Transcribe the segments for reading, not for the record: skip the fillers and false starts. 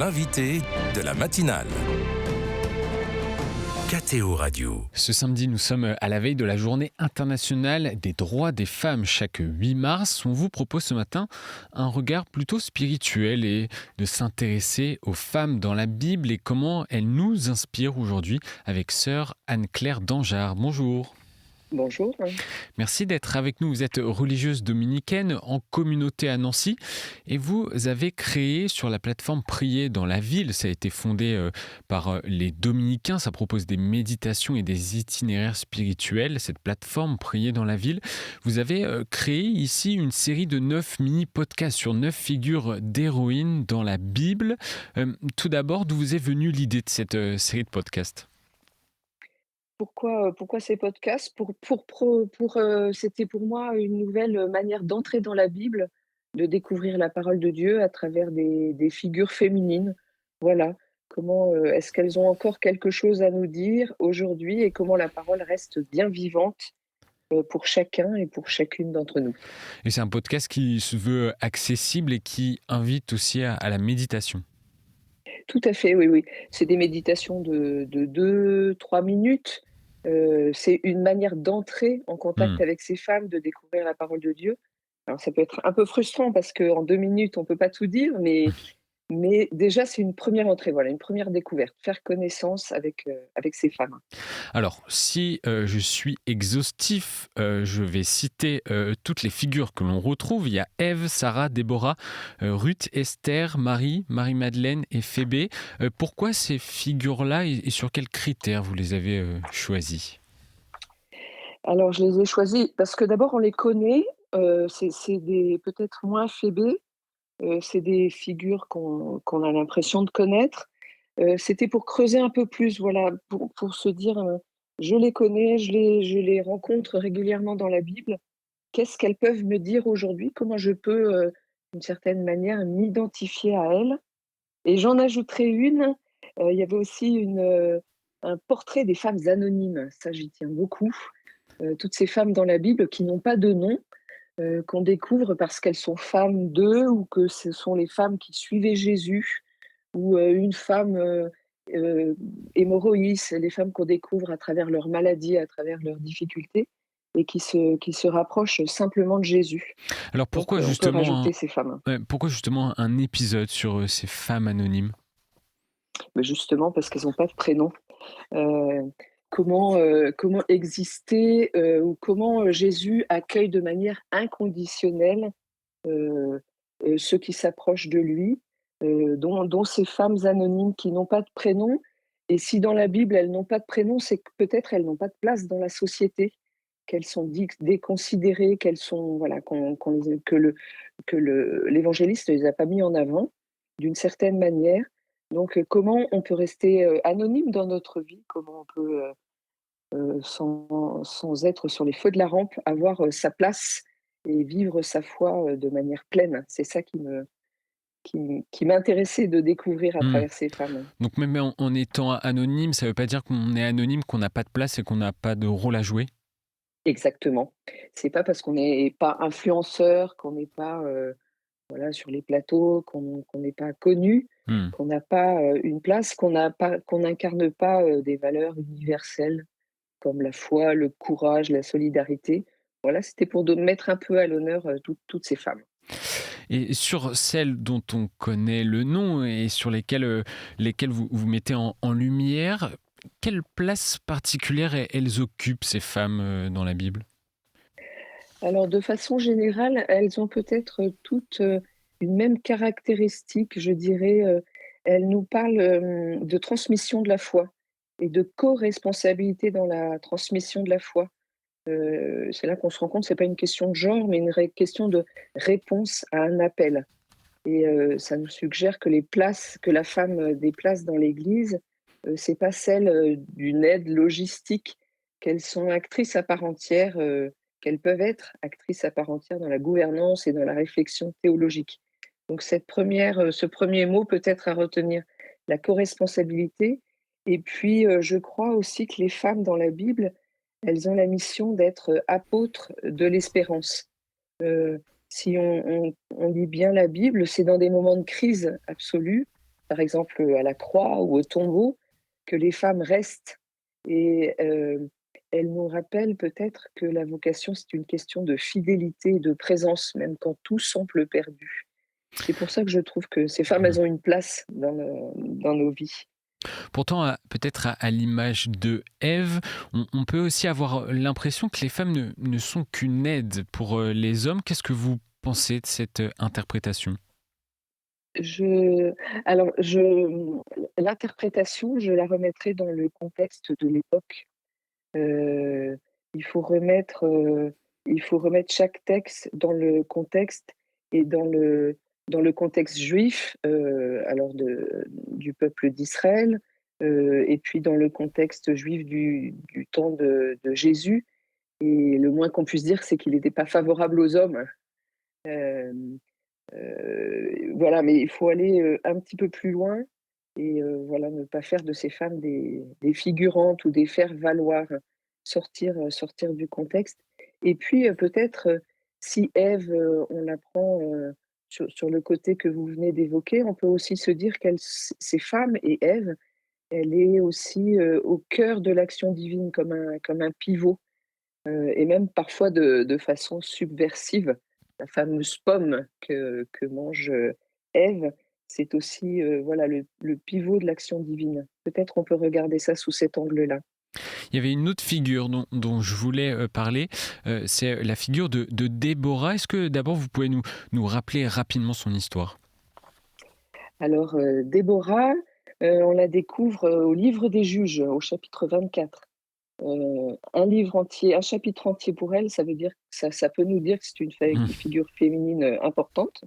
l'invité de la matinale. KTO Radio. Ce samedi, nous sommes à la veille de la journée internationale des droits des femmes. Chaque 8 mars, on vous propose ce matin un regard plutôt spirituel et de s'intéresser aux femmes dans la Bible et comment elles nous inspirent aujourd'hui avec sœur Anne-Claire Dangeard. Bonjour. Bonjour. Merci d'être avec nous. Vous êtes religieuse dominicaine en communauté à Nancy et vous avez créé sur la plateforme Prier dans la ville. Ça a été fondé par les dominicains. Ça propose des méditations et des itinéraires spirituels. Cette plateforme Prier dans la ville. Vous avez créé ici une série de 9 mini-podcasts sur 9 figures d'héroïnes dans la Bible. Tout d'abord, d'où vous est venue l'idée de cette série de podcasts ? Pourquoi ces podcasts? C'était pour moi une nouvelle manière d'entrer dans la Bible, de découvrir la parole de Dieu à travers des figures féminines. Voilà, comment, est-ce qu'elles ont encore quelque chose à nous dire aujourd'hui et comment la parole reste bien vivante, pour chacun et pour chacune d'entre nous. Et c'est un podcast qui se veut accessible et qui invite aussi à la méditation. Tout à fait, oui, oui. C'est des méditations de 2-3 minutes. C'est une manière d'entrer en contact avec ces femmes, de découvrir la parole de Dieu. Alors ça peut être un peu frustrant parce qu'en 2 minutes, on peut pas tout dire, mais déjà, c'est une première entrée, voilà, une première découverte, faire connaissance avec ces femmes. Alors, si je suis exhaustif, je vais citer toutes les figures que l'on retrouve. Il y a Ève, Sarah, Déborah, Ruth, Esther, Marie, Marie-Madeleine et Phébé. Pourquoi ces figures-là et sur quels critères vous les avez choisies ? Alors je les ai choisies parce que d'abord on les connaît, c'est des peut-être moins Phébé, c'est des figures qu'on a l'impression de connaître. C'était pour creuser un peu plus, voilà, pour se dire, je les connais, je les rencontre régulièrement dans la Bible. Qu'est-ce qu'elles peuvent me dire aujourd'hui? Comment je peux, d'une certaine manière, m'identifier à elles? Et j'en ajouterai une, il y avait aussi un portrait des femmes anonymes. Ça, j'y tiens beaucoup. Toutes ces femmes dans la Bible qui n'ont pas de nom, qu'on découvre parce qu'elles sont femmes d'eux ou que ce sont les femmes qui suivaient Jésus ou une femme, hémorroïs, les femmes qu'on découvre à travers leurs maladies, à travers leurs difficultés et qui se rapprochent simplement de Jésus. Alors Donc pourquoi on peut justement, rajouter ces femmes. pourquoi justement un épisode sur ces femmes anonymes ? Mais justement parce qu'elles n'ont pas de prénom. Heu, comment exister, ou comment, Jésus accueille de manière inconditionnelle, heu ceux qui s'approchent de lui, dont ces femmes anonymes qui n'ont pas de prénom. Et si dans la Bible, elles n'ont pas de prénom, c'est que peut-être elles n'ont pas de place dans la société, qu'elles sont déconsidérées, qu'elles sont voilà, qu'on les l'évangéliste ne les a pas mis en avant, d'une certaine manière. Donc, comment on peut rester, anonyme dans notre vie? Comment on peut, sans être sur les feux de la rampe, avoir, sa place et vivre sa foi, de manière pleine? C'est ça qui m'intéressait de découvrir à Hmm. travers ces femmes. Donc même en étant anonyme, ça ne veut pas dire qu'on est anonyme, qu'on n'a pas de place et qu'on n'a pas de rôle à jouer ? Exactement. C'est pas parce qu'on n'est pas influenceur, qu'on n'est pas, voilà, sur les plateaux, qu'on n'est pas connu, Hmm. qu'on n'a pas, une place, qu'on n'incarne pas, des valeurs universelles comme la foi, le courage, la solidarité. Voilà, c'était pour de mettre un peu à l'honneur, toutes ces femmes. Et sur celles dont on connaît le nom et sur lesquelles vous mettez en lumière, quelle place particulière elles occupent, ces femmes, dans la Bible ? Alors de façon générale, elles ont peut-être, toutes, une même caractéristique, je dirais, elles nous parlent, de transmission de la foi et de co-responsabilité dans la transmission de la foi. C'est là qu'on se rend compte, c'est pas une question de genre, mais une question de réponse à un appel. Et ça nous suggère que les places que la femme, déplace dans l'Église, c'est pas celle, d'une aide logistique, qu'elles sont actrices à part entière, qu'elles peuvent être actrices à part entière dans la gouvernance et dans la réflexion théologique. Donc ce premier mot peut-être à retenir, la coresponsabilité. Et puis, je crois aussi que les femmes dans la Bible, elles ont la mission d'être, apôtres de l'espérance. Si on lit bien la Bible, c'est dans des moments de crise absolue, par exemple, à la croix ou au tombeau, que les femmes restent et elles nous rappellent peut-être que la vocation, c'est une question de fidélité et de présence, même quand tout semble perdu. C'est pour ça que je trouve que ces femmes, elles ont une place dans nos vies. Pourtant, peut-être à l'image de Ève, on peut aussi avoir l'impression que les femmes ne sont qu'une aide pour les hommes. Qu'est-ce que vous pensez de cette interprétation? Je alors l'interprétation, je la remettrai dans le contexte de l'époque. Heu, il faut remettre, il faut remettre chaque texte dans le contexte et dans le contexte juif, alors du peuple d'Israël, et puis dans le contexte juif du temps de Jésus et le moins qu'on puisse dire, c'est qu'il n'était pas favorable aux hommes. Hem, voilà, mais il faut aller, un petit peu plus loin et voilà, ne pas faire de ces femmes des figurantes ou des faire-valoir, sortir du contexte et puis, peut-être, si Ève, on la prend, sur le côté que vous venez d'évoquer, on peut aussi se dire qu'elle ces femmes et Ève, elle est aussi, au cœur de l'action divine comme un pivot, et même parfois de façon subversive. La fameuse pomme que mange, Ève, c'est aussi, voilà le pivot de l'action divine. Peut-être on peut regarder ça sous cet angle-là. Il y avait une autre figure dont je voulais parler, c'est la figure de Déborah. Est-ce que d'abord vous pouvez nous rappeler rapidement son histoire? Alors, Déborah, on la découvre, au livre des Juges, au chapitre 24. Un livre entier, un chapitre entier pour elle, ça veut dire ça peut nous dire que c'est une figure féminine, importante.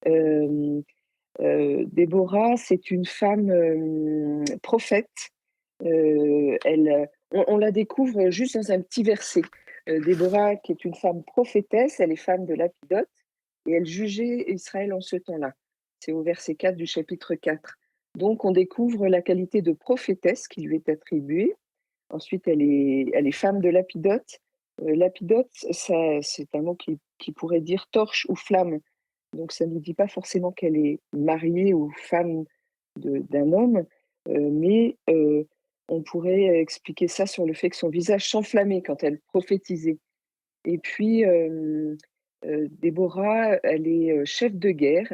Hem Déborah, c'est une femme, prophète. On la découvre juste dans un petit verset. Déborah, qui est une femme prophétesse, elle est femme de Lapidote et elle jugeait Israël en ce temps-là. C'est au verset 4 du chapitre 4. Donc on découvre la qualité de prophétesse qui lui est attribuée. Ensuite, elle est femme de Lapidote. Lapidote, ça c'est un mot qui pourrait dire torche ou flamme. Donc ça ne nous dit pas forcément qu'elle est mariée ou femme d'un homme, mais on pourrait expliquer ça sur le fait que son visage s'enflammait quand elle prophétisait. Et puis, Déborah, elle est, chef de guerre,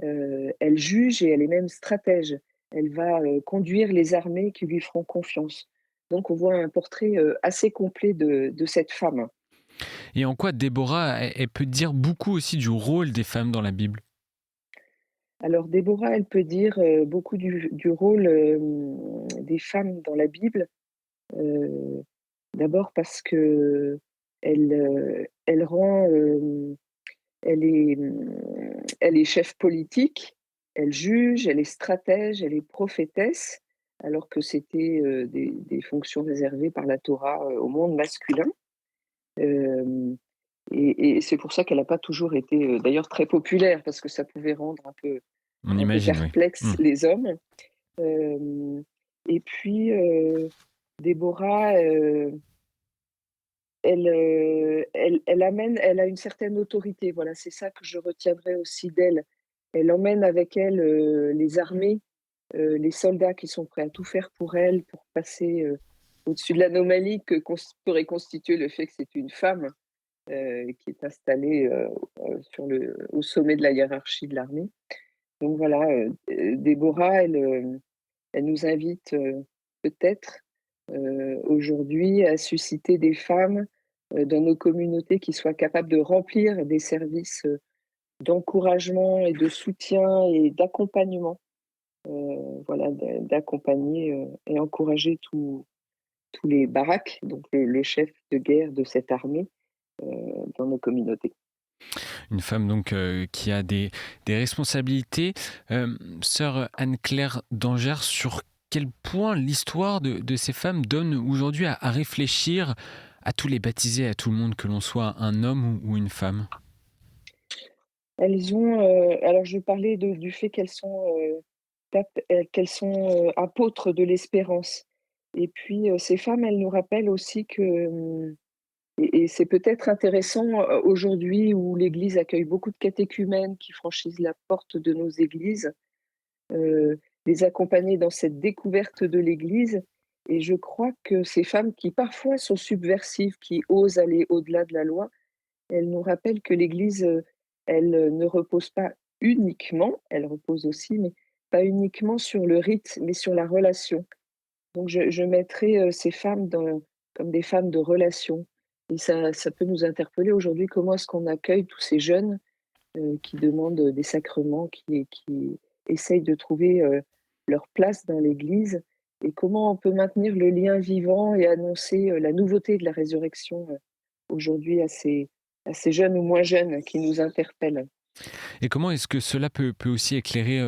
elle juge et elle est même stratège. Elle va, conduire les armées qui lui feront confiance. Donc on voit un portrait, assez complet de cette femme. Et en quoi Déborah, elle peut dire beaucoup aussi du rôle des femmes dans la Bible? Alors Déborah, elle peut dire, beaucoup du rôle, des femmes dans la Bible. Heu, D'abord parce qu'elle, elle rend, elle est chef politique, elle juge, elle est stratège, elle est prophétesse, alors que c'était, des fonctions réservées par la Torah, au monde masculin. Hem et c'est pour ça qu'elle n'a pas toujours été, d'ailleurs très populaire parce que ça pouvait rendre On un peu imagine, oui. perplexes les hommes. Hem et puis, Déborah, elle a une certaine autorité, voilà, c'est ça que je retiendrai aussi d'elle. Elle emmène avec elle, les armées, les soldats qui sont prêts à tout faire pour elle, pour passer, au-dessus de l'anomalie que pourrait constituer le fait que c'est une femme, qui est installée, au sommet de la hiérarchie de l'armée. Donc voilà, Déborah, elle nous invite, peut-être, aujourd'hui à susciter des femmes, dans nos communautés qui soient capables de remplir des services, d'encouragement et de soutien et d'accompagnement. Voilà, d'accompagner, et encourager tous les baraks, donc le chef de guerre de cette armée, dans nos communautés. Une femme donc qui a des responsabilités. Sœur Anne-Claire d'Angers, sur quel point l'histoire de ces femmes donne aujourd'hui à réfléchir à tous les baptisés, à tout le monde, que l'on soit un homme ou une femme? Elles ont, alors je parlais du fait qu'elles sont, qu'elles sont, apôtres de l'espérance et puis, ces femmes, elles nous rappellent aussi que, et c'est peut-être intéressant, aujourd'hui où l'Église accueille beaucoup de catéchumènes qui franchissent la porte de nos églises, les accompagner dans cette découverte de l'Église. Et je crois que ces femmes qui parfois sont subversives, qui osent aller au-delà de la loi, elles nous rappellent que l'Église, elle ne repose pas uniquement, elle repose aussi, mais pas uniquement sur le rite, mais sur la relation. Donc je mettrais, ces femmes comme des femmes de relation, et ça peut nous interpeller aujourd'hui. Comment est-ce qu'on accueille tous ces jeunes, qui demandent des sacrements, qui essayent de trouver, leur place dans l'Église, et comment on peut maintenir le lien vivant et annoncer, la nouveauté de la résurrection, aujourd'hui à ces jeunes ou moins jeunes qui nous interpellent. Et comment est-ce que cela peut aussi éclairer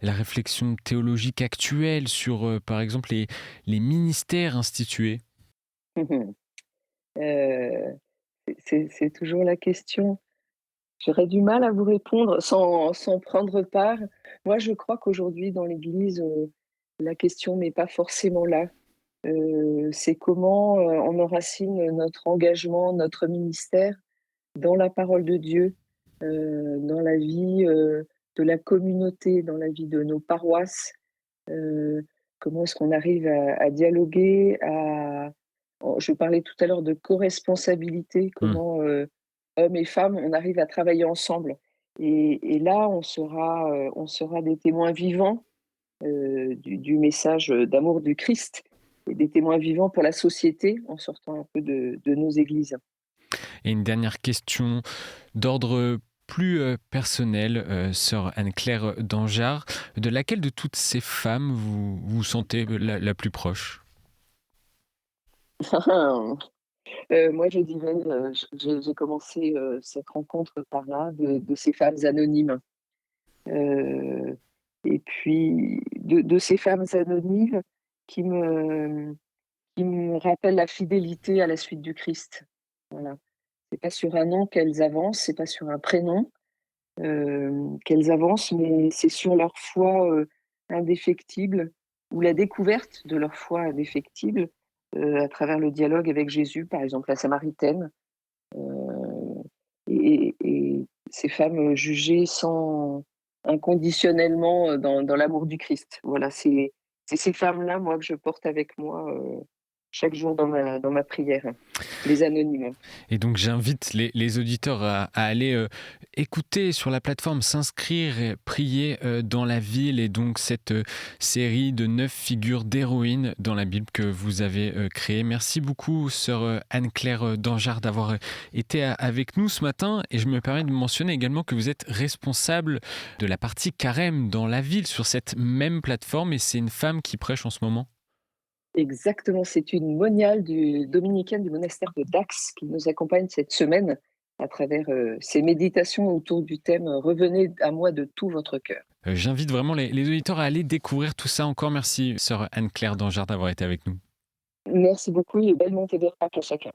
la réflexion théologique actuelle sur, par exemple, les ministères institués? Heu, c'est toujours la question. J'aurais du mal à vous répondre sans prendre part. Moi, je crois qu'aujourd'hui dans l'Église, la question n'est pas forcément là. C'est comment, on enracine notre engagement, notre ministère dans la parole de Dieu, dans la vie, de la communauté, dans la vie de nos paroisses. Heu, Comment est-ce qu'on arrive à dialoguer, je parlais tout à l'heure de co-responsabilité, Mmh. comment, hommes et femmes, on arrive à travailler ensemble, et là, on sera des témoins vivants, du message, d'amour du Christ, et des témoins vivants pour la société en sortant un peu de nos églises. Et une dernière question d'ordre plus personnel, sœur Anne-Claire d'Angeard. De laquelle de toutes ces femmes vous vous sentez la plus proche? Moi, je dirais, j'ai commencé, cette rencontre par là, de ces femmes anonymes. Heu et puis de ces femmes anonymes qui me qui me rappellent la fidélité à la suite du Christ. Voilà. C'est pas sur un nom qu'elles avancent, c'est pas sur un prénom, qu'elles avancent, mais c'est sur leur foi, indéfectible, ou la découverte de leur foi indéfectible, à travers le dialogue avec Jésus, par exemple la Samaritaine, heu et ces femmes, jugées sans inconditionnellement, dans l'amour du Christ. Voilà, c'est ces femmes-là, moi, que je porte avec moi, chaque jour dans ma prière, les anonymes. Et donc j'invite les auditeurs à aller écouter sur la plateforme, s'inscrire et prier dans la ville, et donc cette série de 9 figures d'héroïnes dans la Bible que vous avez créée. Merci beaucoup, sœur Anne-Claire d'Angeard, d'avoir été avec nous ce matin. Et je me permets de mentionner également que vous êtes responsable de la partie carême dans la ville sur cette même plateforme, et c'est une femme qui prêche en ce moment. Exactement, c'est une moniale dominicaine du monastère de Dax qui nous accompagne cette semaine à travers, ces méditations autour du thème, «Revenez à moi de tout votre cœur». J'invite vraiment les auditeurs à aller découvrir tout ça. Encore merci, sœur Anne-Claire d'Angeard, d'avoir été avec nous. Merci beaucoup et belle montée de Pâques à chacun.